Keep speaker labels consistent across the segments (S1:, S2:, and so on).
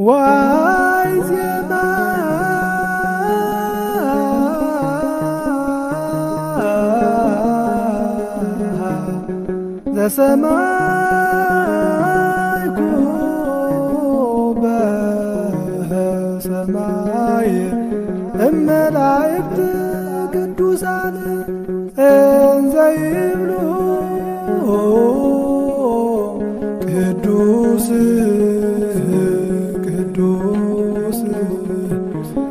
S1: ዋይ ዜማ ዘሰማይ ኩበ ሰማይ እመላእክት ቅዱሳን እንዘይብሉ ቅዱስ ቅዱስ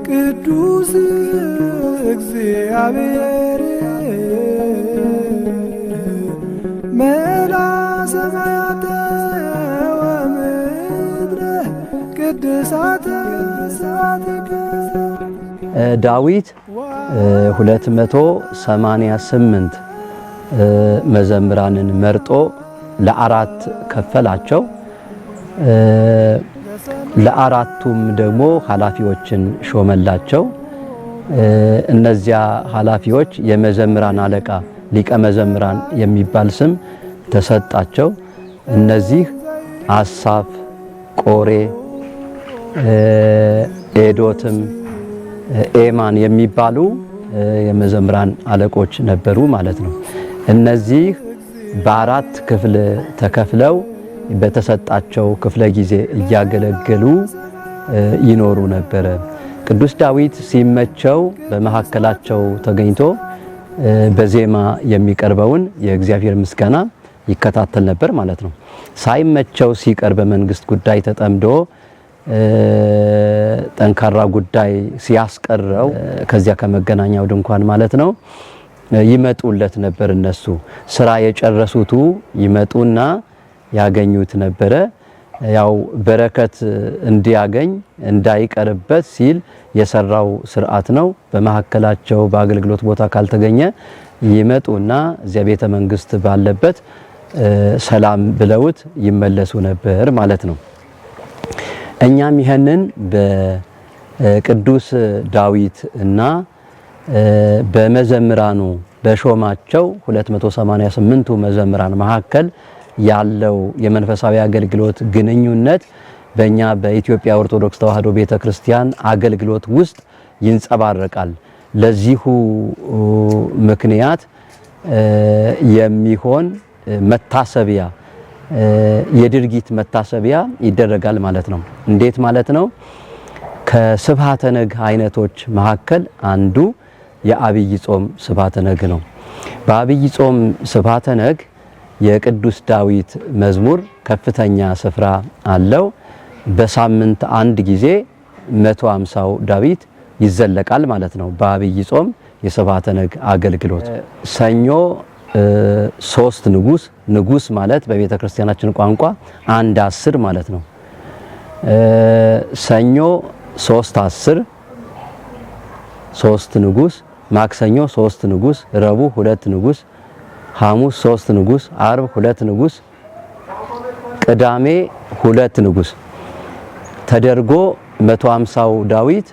S1: ቅዱስ እግዚአብሔር መላ ሰማያተ ወምድረ ቅድሳተ ስብሐቲከ።
S2: ዳዊት 288 መዘምራንን መርጦ ለአራት ከፈላቸው። ለአራቱም ደግሞ ኃላፊዎችን ሾመላቸው። እነዚያ ኃላፊዎች የመዘምራን አለቃ ሊቀ መዘምራን የሚባል ስም ተሰጣቸው። እነዚህ አሳፍ፣ ቆሬ፣ ኤዶትም ኤማን የሚባሉ የመዘምራን አለቆች ነበሩ ማለት ነው። እነዚህ በአራት ክፍል ተከፍለው በተሰጣቸው ክፍለ ጊዜ እያገለገሉ ይኖሩ ነበረ። ቅዱስ ዳዊት ሲመቸው በመካከላቸው ተገኝቶ በዜማ የሚቀርበውን የእግዚአብሔር ምስጋና ይከታተል ነበር ማለት ነው። ሳይመቸው ሲቀር በመንግስት ጉዳይ ተጠምዶ ጠንካራ ጉዳይ ሲያስቀረው ከዚያ ከመገናኛው ድንኳን ማለት ነው ይመጡለት ነበር። እነሱ ስራ የጨረሱቱ ይመጡና ያገኙት ነበረ። ያው በረከት እንዲያገኝ እንዳይቀርበት ሲል የሰራው ስርዓት ነው። በመሐከላቸው በአገልግሎት ቦታ ካልተገኘ ይመጡና እዚያ ቤተ መንግስት ባለበት ሰላም ብለውት ይመለሱ ነበር ማለት ነው። እኛም ይሄንን በቅዱስ ዳዊት እና በመዘምራኑ በሾማቸው 288ቱ መዘምራን መካከል ያለው የመንፈሳዊ አገልግሎት ግንኙነት በእኛ በኢትዮጵያ ኦርቶዶክስ ተዋሕዶ ቤተክርስቲያን አገልግሎት ውስጥ ይንጸባረቃል። ለዚሁ ምክንያት የሚሆን መታሰቢያ የድርጊት መታሰቢያ ይደረጋል ማለት ነው። እንዴት ማለት ነው? ከስብሐተ ነግ አይነቶች መካከል አንዱ የአብይ ጾም ስብሐተ ነግ ነው። በአብይ ጾም ስብሐተ ነግ የቅዱስ ዳዊት መዝሙር ከፍተኛ ስፍራ አለው። በሳምንት አንድ ጊዜ 150ው ዳዊት ይዘለቃል ማለት ነው። በአብይ ጾም የስብሐተ ነግ አገልግሎት ሰኞ 3 ንጉስ ማለት በቤተ ክርስቲያናችን ቋንቋ 1/10 ማለት ነው። ሰኞ 3/10 3 ንጉስ፣ ማክሰኞ 3 ንጉስ፣ ረቡዕ 2 ንጉስ፣ ሐሙስ 3 ንጉስ፣ አርብ 2 ንጉስ፣ ቅዳሜ 2 ንጉስ ተደርጎ 150ው ዳዊት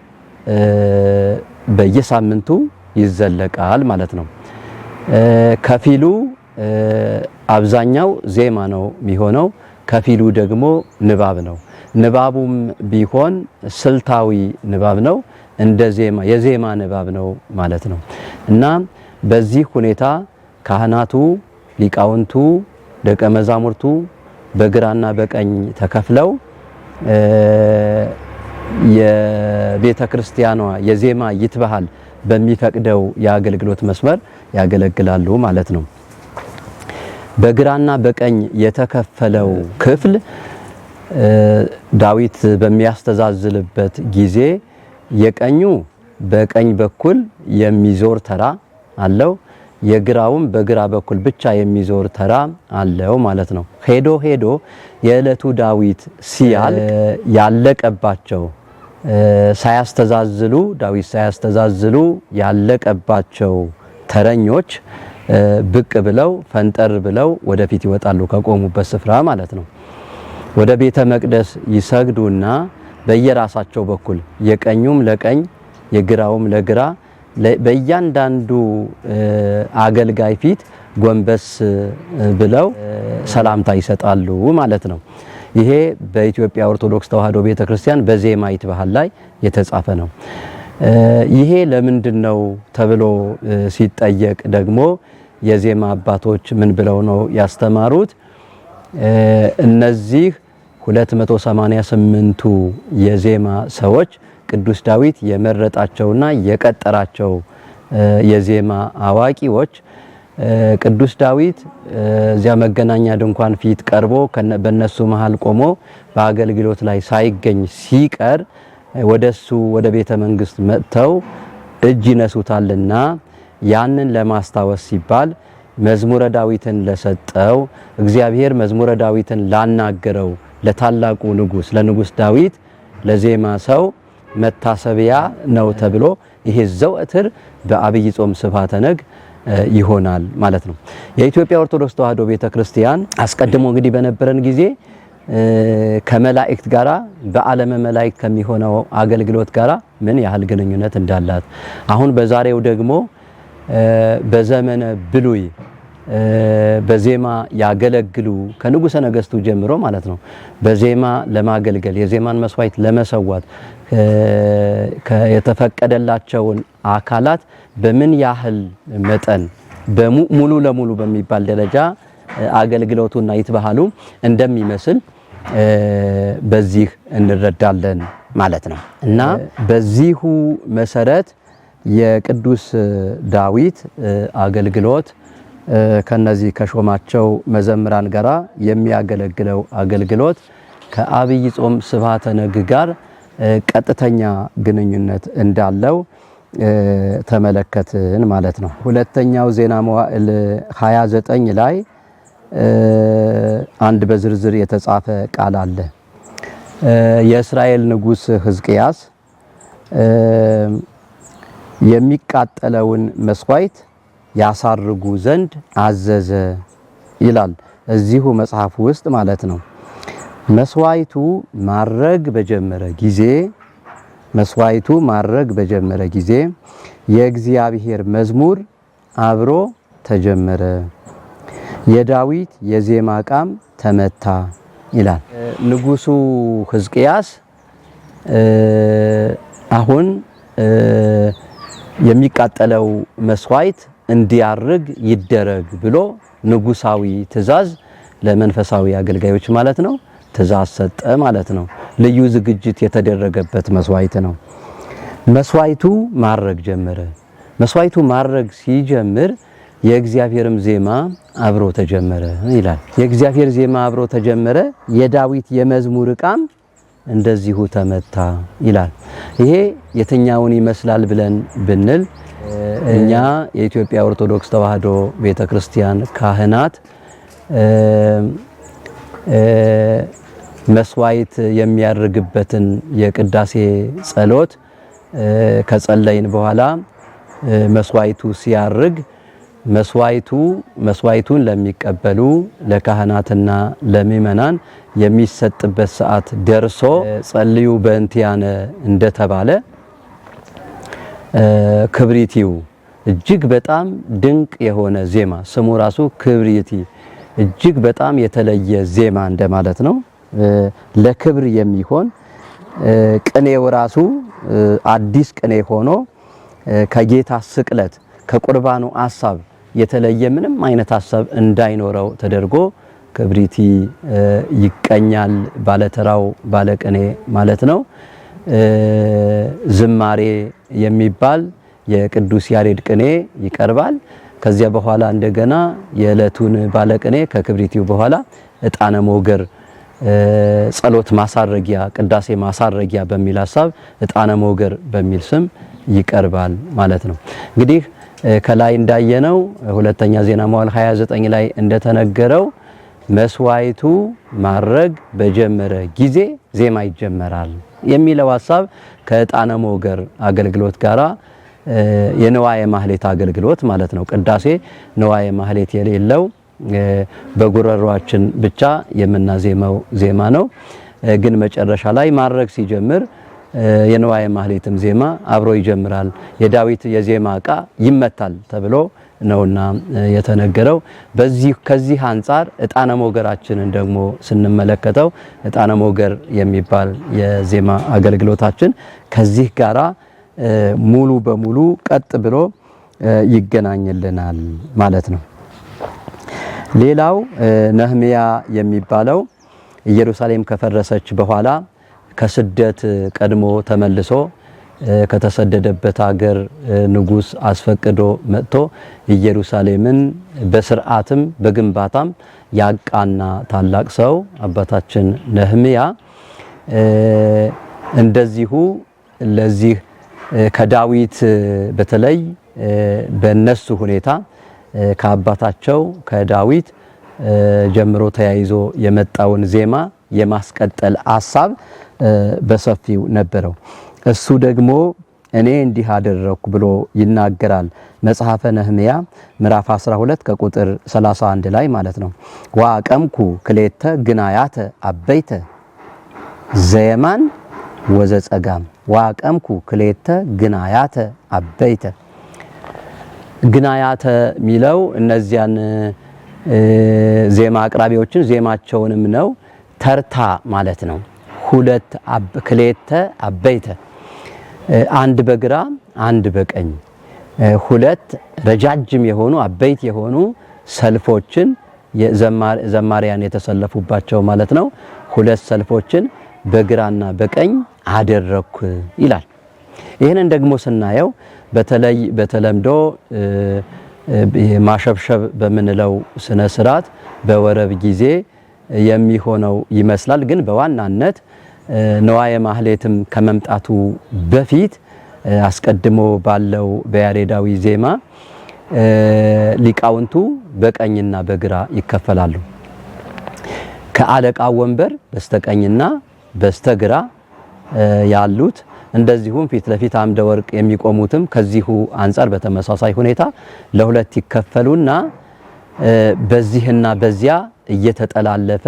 S2: በየሳምንቱ ይዘለቃል ማለት ነው። ከፊሉ አብዛኛው ዜማ ነው የሚሆነው፣ ከፊሉ ደግሞ ንባብ ነው። ንባቡም ቢሆን ስልታዊ ንባብ ነው፣ እንደ ዜማ የዜማ ንባብ ነው ማለት ነው። እና በዚህ ሁኔታ ካህናቱ፣ ሊቃውንቱ፣ ደቀ መዛሙርቱ በግራና በቀኝ ተከፍለው የቤተ ክርስቲያኗ የዜማ ይትበሃል በሚፈቅደው የአገልግሎት መስመር ያገለግላሉ ማለት ነው። በግራና በቀኝ የተከፈለው ክፍል ዳዊት በሚያስተዛዝልበት ጊዜ የቀኙ በቀኝ በኩል የሚዞር ተራ አለው፣ የግራውም በግራ በኩል ብቻ የሚዞር ተራ አለው ማለት ነው። ሄዶ የዕለቱ ዳዊት ሲያልቅ ያለቀባቸው ዳዊት ሳያስተዛዝሉ ያለቀባቸው ተረኞች ብቅ ብለው ፈንጠር ብለው ወደፊት ይወጣሉ ከቆሙበት ስፍራ ማለት ነው። ወደ ቤተ መቅደስ ይሰግዱና በየራሳቸው በኩል የቀኙም ለቀኝ የግራውም ለግራ በእያንዳንዱ አገልጋይ ፊት ጎንበስ ብለው ሰላምታ ይሰጣሉ ማለት ነው። ይሄ በኢትዮጵያ ኦርቶዶክስ ተዋሕዶ ቤተክርስቲያን በዜማይት ባህል ላይ የተጻፈ ነው። ይሄ ለምንድነው ተብሎ ሲጠየቅ ደግሞ የዜማ አባቶች ምን ብለው ነው ያስተማሩት? እነዚህ 288ቱ የዜማ ሰዎች ቅዱስ ዳዊት የመረጣቸውና የቀጠራቸው የዜማ አዋቂዎች ቅዱስ ዳዊት እዚያ መገናኛ ድንኳን ፊት ቀርቦ በነሱ መሃል ቆሞ በአገልግሎት ላይ ሳይገኝ ሲቀር ወደሱ ወደ ቤተ መንግስት መጥተው እጅ ይነሱታልና ያንን ለማስታወስ ሲባል መዝሙረ ዳዊትን ለሰጠው እግዚአብሔር መዝሙረ ዳዊትን ላናገረው ለታላቁ ንጉስ ለንጉስ ዳዊት ለዜማ ሰው መታሰቢያ ነው ተብሎ ይሄ ዘወትር በአብይ ጾም ስብሐተ ነግ ይሆናል ማለት ነው። የኢትዮጵያ ኦርቶዶክስ ተዋሕዶ ቤተክርስቲያን አስቀድሞ እንግዲህ በነበረን ጊዜ ከመላእክት ጋራ በዓለመ መላእክት ከሚሆነው አገልግሎት ጋራ ምን ያህል ግንኙነት እንዳላት አሁን በዛሬው ደግሞ በዘመነ ብሉይ በዜማ ያገለግሉ ከንጉሠ ነገሥቱ ጀምሮ ማለት ነው በዜማ ለማገልገል የዜማን መስዋዕት ለመሰዋት የተፈቀደላቸውን አካላት በምን ያህል መጠን ሙሉ ለሙሉ በሚባል ደረጃ አገልግሎቱና ይትባሃሉ እንደሚመስል በዚህ እንረዳለን ማለት ነው። እና በዚሁ መሰረት የቅዱስ ዳዊት አገልግሎት ከነዚህ ከሾማቸው መዘምራን ጋራ የሚያገለግለው አገልግሎት ከአብይ ጾም ስብሐተ ነግ ጋር ቀጥተኛ ግንኙነት እንዳለው ተመለከትን ማለት ነው። ሁለተኛው ዜና መዋዕል 29 ላይ አንድ በዝርዝር የተጻፈ ቃል አለ። የእስራኤል ንጉስ ሕዝቅያስ የሚቃጠለውን መስዋዕት ያሳርጉ ዘንድ አዘዘ ይላል እዚሁ መጽሐፍ ውስጥ ማለት ነው። መስዋዕቱ ማረግ በጀመረ ጊዜ የእግዚአብሔር መዝሙር አብሮ ተጀመረ፣ የዳዊት የዜማ ዕቃም ተመታ ይላል። ንጉሱ ሕዝቅያስ አሁን የሚቃጠለው መስዋዕት እንዲያርግ ይደረግ ብሎ ንጉሳዊ ትእዛዝ ለመንፈሳዊ አገልጋዮች ማለት ነው ትእዛዝ ሰጠ ማለት ነው። ልዩ ዝግጅት የተደረገበት መስዋዕት ነው። መስዋዕቱ ማረግ ጀመረ። መስዋዕቱ ማረግ ሲጀምር የእግዚአብሔርም ዜማ አብሮ ተጀመረ ይላል። የእግዚአብሔር ዜማ አብሮ ተጀመረ፣ የዳዊት የመዝሙር ዕቃም እንደዚሁ ተመታ ይላል። ይሄ የትኛውን ይመስላል ብለን ብንል እኛ የኢትዮጵያ ኦርቶዶክስ ተዋሕዶ ቤተክርስቲያን ካህናት መስዋዕት የሚያርግበትን የቅዳሴ ጸሎት ከጸለይን በኋላ መስዋዕቱ ሲያርግ መስዋዕቱን ለሚቀበሉ ለካህናትና ለምእመናን የሚሰጥበት ሰዓት ደርሶ ጸልዩ በእንቲያነ እንደተባለ ክብሪቲው እጅግ በጣም ድንቅ የሆነ ዜማ ስሙ ራሱ ክብሪቲ እጅግ በጣም የተለየ ዜማ እንደማለት ነው። ለክብር የሚሆን ቅኔው ራሱ አዲስ ቅኔ ሆኖ ከጌታ ስቅለት ከቁርባኑ ሐሳብ የተለየ ምንም አይነት ሐሳብ እንዳይኖረው ተደርጎ ክብሪቲ ይቀኛል። ባለተራው ባለቅኔ ማለት ነው። ዝማሬ የሚባል የቅዱስ ያሬድ ቅኔ ይቀርባል። ከዚያ በኋላ እንደገና የዕለቱን ባለቅኔ ከክብሪቲው በኋላ ዕጣነ ሞገር ጸሎት ማሳረጊያ ቅዳሴ ማሳረጊያ በሚል ሐሳብ ዕጣነ ሞገር በሚል ስም ይቀርባል ማለት ነው። እንግዲህ ከላይ እንዳየነው ሁለተኛ ዜና መዋዕል 29 ላይ እንደተነገረው መስዋዕቱ ማረግ በጀመረ ጊዜ ዜማ ይጀመራል የሚለው ሐሳብ ከዕጣነ ሞገር አገልግሎት ጋራ የንዋየ ማህሌት አገልግሎት ማለት ነው። ቅዳሴ ንዋየ ማህሌት የሌለው በጉረሯችን ብቻ የምናዜመው ዜማ ነው። ግን መጨረሻ ላይ ማረግ ሲጀምር የንዋየ ማህሌትም ዜማ አብሮ ይጀምራል። የዳዊት የዜማ ዕቃ ይመታል ተብሎ ነውና የተነገረው። ከዚህ አንፃር ዕጣነ ሞገራችንን ደግሞ ስንመለከተው ዕጣነ ሞገር የሚባል የዜማ አገልግሎታችን ከዚህ ጋራ ሙሉ በሙሉ ቀጥ ብሎ ይገናኝልናል ማለት ነው። ሌላው ነህምያ የሚባለው ኢየሩሳሌም ከፈረሰች በኋላ ከስደት ቀድሞ ተመልሶ ከተሰደደበት ሀገር ንጉስ አስፈቅዶ መጥቶ ኢየሩሳሌምን በስርዓትም በግንባታም ያቃና ታላቅ ሰው አባታችን ነህምያ እንደዚሁ ለዚህ ከዳዊት በተለይ በነሱ ሁኔታ ከአባታቸው ከዳዊት ጀምሮ ተያይዞ የመጣውን ዜማ የማስቀጠል ሐሳብ በሰፊው ነበረው። እሱ ደግሞ እኔ እንዲህ አደረኩ ብሎ ይናገራል። መጽሐፈ ነህምያ ምዕራፍ 12 ከቁጥር 31 ላይ ማለት ነው። ወአቀምኩ ክሌተ ግናያተ አበይተ ዘየማን ወዘጸጋም። ወአቀምኩ ክሌተ ግናያተ አበይተ። ግናያተ ሚለው እነዚያን ዜማ አቅራቢዎችን ዜማቸውንም ነው። ተርታ ማለት ነው። ሁለት ክሌተ አበይተ፣ አንድ በግራ አንድ በቀኝ፣ ሁለት ረጃጅም የሆኑ አበይት የሆኑ ሰልፎችን ዘማሪያን የተሰለፉባቸው ማለት ነው። ሁለት ሰልፎችን በግራና በቀኝ አደረኩ ይላል። ይህንን ደግሞ ስናየው በተለይ በተለምዶ ማሸብሸብ በምንለው ስነ ስርዓት በወረብ ጊዜ የሚሆነው ይመስላል። ግን በዋናነት ነዋየ ማህሌትም ከመምጣቱ በፊት አስቀድሞ ባለው በያሬዳዊ ዜማ ሊቃውንቱ በቀኝና በግራ ይከፈላሉ። ከአለቃው ወንበር በስተቀኝና በስተግራ ያሉት እንደዚሁም ፊት ለፊት አምደ ወርቅ የሚቆሙትም ከዚሁ አንፃር በተመሳሳይ ሁኔታ ለሁለት ይከፈሉና በዚህና በዚያ እየተጠላለፈ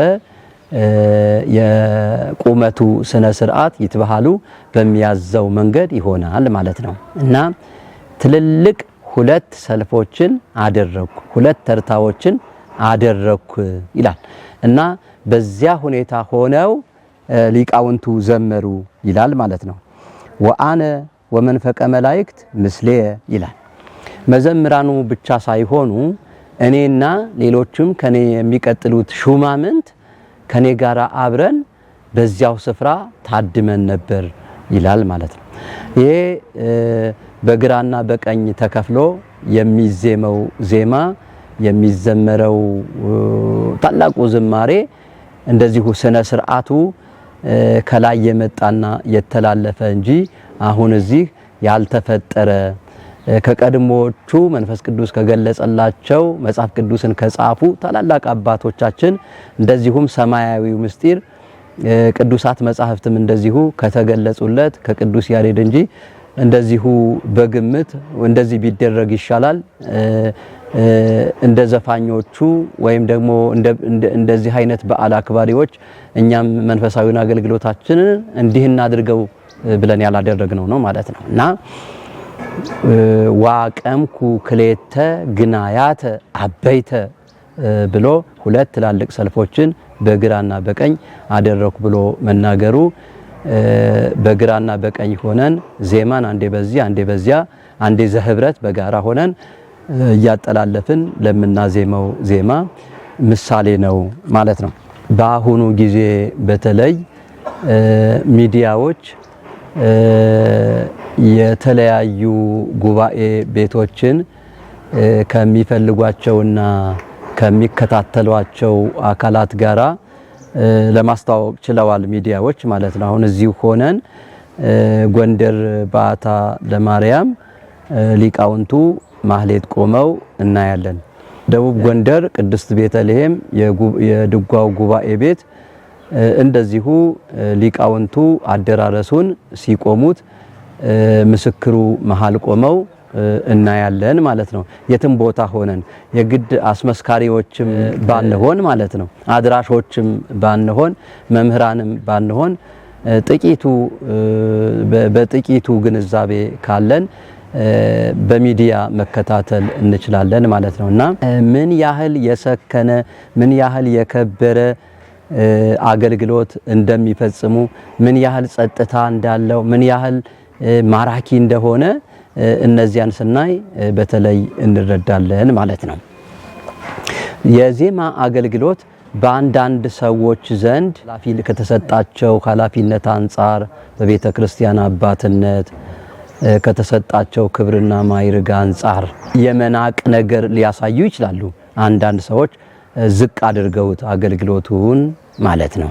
S2: የቁመቱ ስነ ስርዓት ይትበሃሉ በሚያዘው መንገድ ይሆናል ማለት ነው። እና ትልልቅ ሁለት ሰልፎችን አደረኩ፣ ሁለት ተርታዎችን አደረኩ ይላል። እና በዚያ ሁኔታ ሆነው ሊቃውንቱ ዘመሩ ይላል ማለት ነው። ወአነ ወመንፈቀ መላእክት ምስሌ ይላል። መዘምራኑ ብቻ ሳይሆኑ እኔና ሌሎችም ከኔ የሚቀጥሉት ሹማምንት ከኔ ጋር አብረን በዚያው ስፍራ ታድመን ነበር ይላል ማለት ነው። ይሄ በግራና በቀኝ ተከፍሎ የሚዜመው ዜማ የሚዘመረው ታላቁ ዝማሬ እንደዚሁ ስነ ስርዓቱ ከላይ የመጣና የተላለፈ እንጂ አሁን እዚህ ያልተፈጠረ ከቀድሞቹ መንፈስ ቅዱስ ከገለጸላቸው መጽሐፍ ቅዱስን ከጻፉ ታላላቅ አባቶቻችን እንደዚሁም ሰማያዊው ምስጢር ቅዱሳት መጻሕፍትም እንደዚሁ ከተገለጹለት ከቅዱስ ያሬድ እንጂ እንደዚሁ በግምት እንደዚህ ቢደረግ ይሻላል እንደ ዘፋኞቹ ወይም ደግሞ እንደዚህ አይነት በዓል አክባሪዎች እኛም መንፈሳዊውን አገልግሎታችንን እንዲህ እናድርገው ብለን ያላደረግነው ነው ማለት ነው። እና ዋቀምኩ ክሌተ ግናያተ አበይተ ብሎ ሁለት ትላልቅ ሰልፎችን በግራና በቀኝ አደረኩ ብሎ መናገሩ በግራና በቀኝ ሆነን ዜማን አንዴ በዚህ አንዴ በዚያ አንዴ ዘህብረት በጋራ ሆነን እያጠላለፍን ለምናዜመው ዜማ ምሳሌ ነው ማለት ነው። በአሁኑ ጊዜ በተለይ ሚዲያዎች የተለያዩ ጉባኤ ቤቶችን ከሚፈልጓቸውና ከሚከታተሏቸው አካላት ጋራ ለማስተዋወቅ ችለዋል ሚዲያዎች ማለት ነው። አሁን እዚሁ ሆነን ጎንደር ባታ ለማርያም ሊቃውንቱ ማህሌት ቆመው እናያለን። ደቡብ ጎንደር ቅድስት ቤተልሔም የድጓው ጉባኤ ቤት እንደዚሁ ሊቃውንቱ አደራረሱን ሲቆሙት ምስክሩ መሃል ቆመው እናያለን ማለት ነው። የትም ቦታ ሆነን የግድ አስመስካሪዎችም ባንሆን ማለት ነው፣ አድራሾችም ባንሆን፣ መምህራንም ባንሆን በጥቂቱ ግንዛቤ ካለን በሚዲያ መከታተል እንችላለን ማለት ነውና ምን ያህል የሰከነ ምን ያህል የከበረ አገልግሎት እንደሚፈጽሙ ምን ያህል ጸጥታ እንዳለው ምን ያህል ማራኪ እንደሆነ እነዚያን ስናይ በተለይ እንረዳለን ማለት ነው። የዜማ አገልግሎት በአንዳንድ ሰዎች ዘንድ ከተሰጣቸው ኃላፊነት አንጻር በቤተ ክርስቲያን አባትነት ከተሰጣቸው ክብርና ማዕረግ አንጻር የመናቅ ነገር ሊያሳዩ ይችላሉ። አንዳንድ ሰዎች ዝቅ አድርገውት አገልግሎቱን ማለት ነው።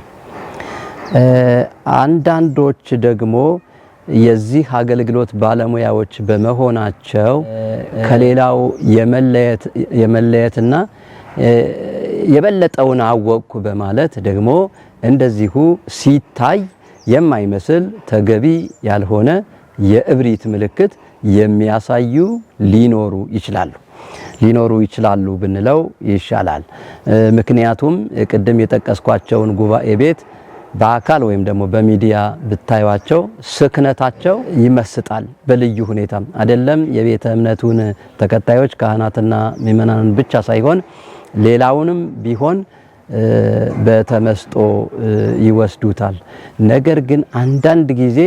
S2: አንዳንዶች ደግሞ የዚህ አገልግሎት ባለሙያዎች በመሆናቸው ከሌላው የመለየትና የበለጠውን አወቅኩ በማለት ደግሞ እንደዚሁ ሲታይ የማይመስል ተገቢ ያልሆነ የእብሪት ምልክት የሚያሳዩ ሊኖሩ ይችላሉ ብንለው ይሻላል። ምክንያቱም ቅድም የጠቀስኳቸውን ጉባኤ ቤት በአካል ወይም ደግሞ በሚዲያ ብታዩዋቸው ስክነታቸው ይመስጣል። በልዩ ሁኔታ አይደለም የቤተ እምነቱን ተከታዮች ካህናትና ምእመናንን ብቻ ሳይሆን ሌላውንም ቢሆን በተመስጦ ይወስዱታል። ነገር ግን አንዳንድ ጊዜ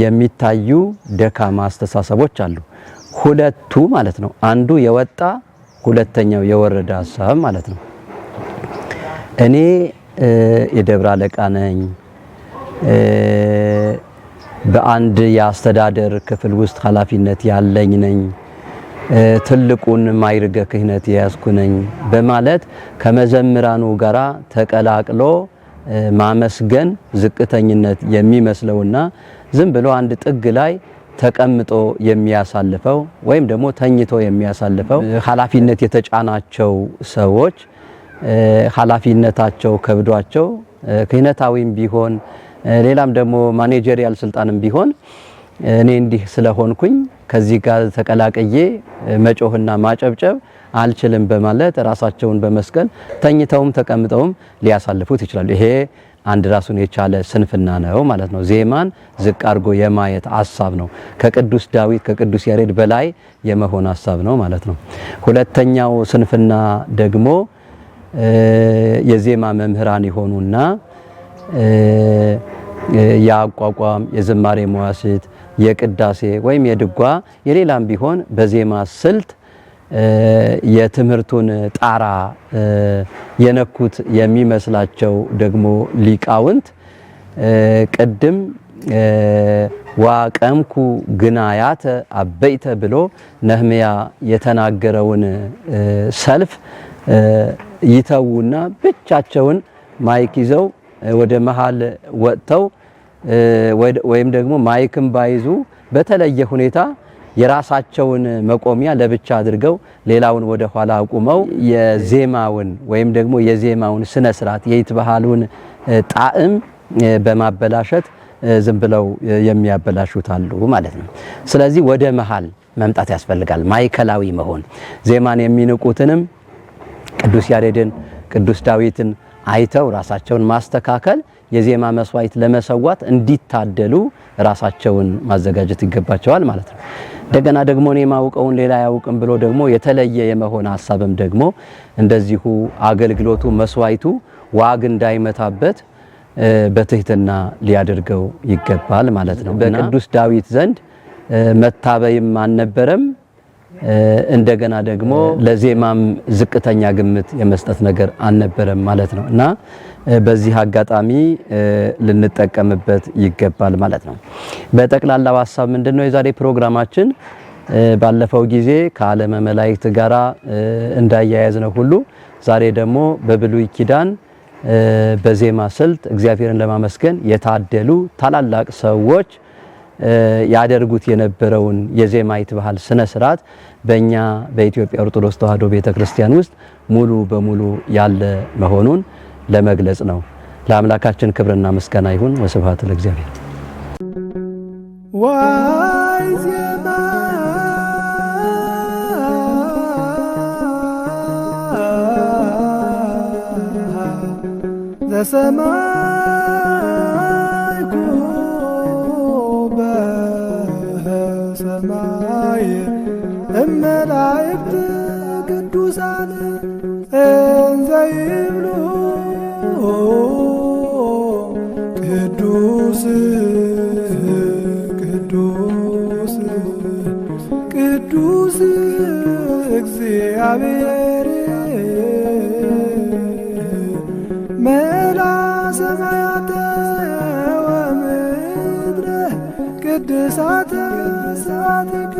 S2: የሚታዩ ደካማ አስተሳሰቦች አሉ። ሁለቱ ማለት ነው። አንዱ የወጣ ሁለተኛው የወረደ ሐሳብ ማለት ነው። እኔ የደብረ አለቃ ነኝ፣ በአንድ የአስተዳደር ክፍል ውስጥ ኃላፊነት ያለኝ ነኝ፣ ትልቁን ማዕረገ ክህነት የያዝኩ ነኝ በማለት ከመዘምራኑ ጋራ ተቀላቅሎ ማመስገን ዝቅተኝነት የሚመስለውና ዝም ብሎ አንድ ጥግ ላይ ተቀምጦ የሚያሳልፈው ወይም ደግሞ ተኝቶ የሚያሳልፈው ኃላፊነት የተጫናቸው ሰዎች ኃላፊነታቸው ከብዷቸው ክህነታዊም ቢሆን ሌላም ደግሞ ማኔጀሪያል ስልጣንም ቢሆን እኔ እንዲህ ስለሆንኩኝ ከዚህ ጋር ተቀላቅዬ መጮህና ማጨብጨብ አልችልም በማለት ራሳቸውን በመስቀል ተኝተውም ተቀምጠውም ሊያሳልፉት ይችላሉ። ይሄ አንድ ራሱን የቻለ ስንፍና ነው ማለት ነው። ዜማን ዝቅ አድርጎ የማየት ሐሳብ ነው። ከቅዱስ ዳዊት ከቅዱስ ያሬድ በላይ የመሆን ሐሳብ ነው ማለት ነው። ሁለተኛው ስንፍና ደግሞ የዜማ መምህራን የሆኑና የአቋቋም የዝማሬ መዋሥዕት የቅዳሴ ወይም የድጓ የሌላም ቢሆን በዜማ ስልት የትምህርቱን ጣራ የነኩት የሚመስላቸው ደግሞ ሊቃውንት ቅድም ዋቀምኩ ግናያተ አበይተ ብሎ ነህምያ የተናገረውን ሰልፍ ይተውና ብቻቸውን ማይክ ይዘው ወደ መሃል ወጥተው ወይም ደግሞ ማይክም ባይዙ በተለየ ሁኔታ የራሳቸውን መቆሚያ ለብቻ አድርገው ሌላውን ወደ ኋላ አቁመው የዜማውን ወይም ደግሞ የዜማውን ስነ ስርዓት የይትበሃሉን ጣዕም በማበላሸት ዝም ብለው የሚያበላሹት አሉ ማለት ነው። ስለዚህ ወደ መሃል መምጣት ያስፈልጋል። ማይከላዊ መሆን ዜማን የሚንቁትንም ቅዱስ ያሬድን ቅዱስ ዳዊትን አይተው ራሳቸውን ማስተካከል የዜማ መስዋዕት ለመሰዋት እንዲታደሉ ራሳቸውን ማዘጋጀት ይገባቸዋል ማለት ነው። እንደገና ደግሞ እኔ ማውቀውን ሌላ ያውቅም ብሎ ደግሞ የተለየ የመሆን ሐሳብም ደግሞ እንደዚሁ አገልግሎቱ መስዋዕቱ ዋግ እንዳይመታበት በትህትና ሊያደርገው ይገባል ማለት ነው። በቅዱስ ዳዊት ዘንድ መታበይም አልነበረም። እንደገና ደግሞ ለዜማም ዝቅተኛ ግምት የመስጠት ነገር አልነበረም ማለት ነው እና በዚህ አጋጣሚ ልንጠቀምበት ይገባል ማለት ነው። በጠቅላላው ሐሳብ ምንድነው የዛሬ ፕሮግራማችን ባለፈው ጊዜ ከዓለመ መላእክት ጋራ እንዳያያዝ ነው ሁሉ ዛሬ ደግሞ በብሉይ ኪዳን በዜማ ስልት እግዚአብሔርን ለማመስገን የታደሉ ታላላቅ ሰዎች ያደርጉት የነበረውን የዜማ ይትበሃል ስነ ስርዓት በእኛ በኢትዮጵያ ኦርቶዶክስ ተዋሕዶ ቤተክርስቲያን ውስጥ ሙሉ በሙሉ ያለ መሆኑን ለመግለጽ ነው። ለአምላካችን ክብርና ምስጋና ይሁን። ወስብሐት ለእግዚአብሔር።
S1: ዋይ ዜማ ዘሰማይ እመላእክት ቅዱሳን እንዘ ይብሉ ቅዱስ ቅዱስ ቅዱስ እግዚአብሔር መላ ሰማያተ ወምድረ ቅድሳተ ስብሐቲከ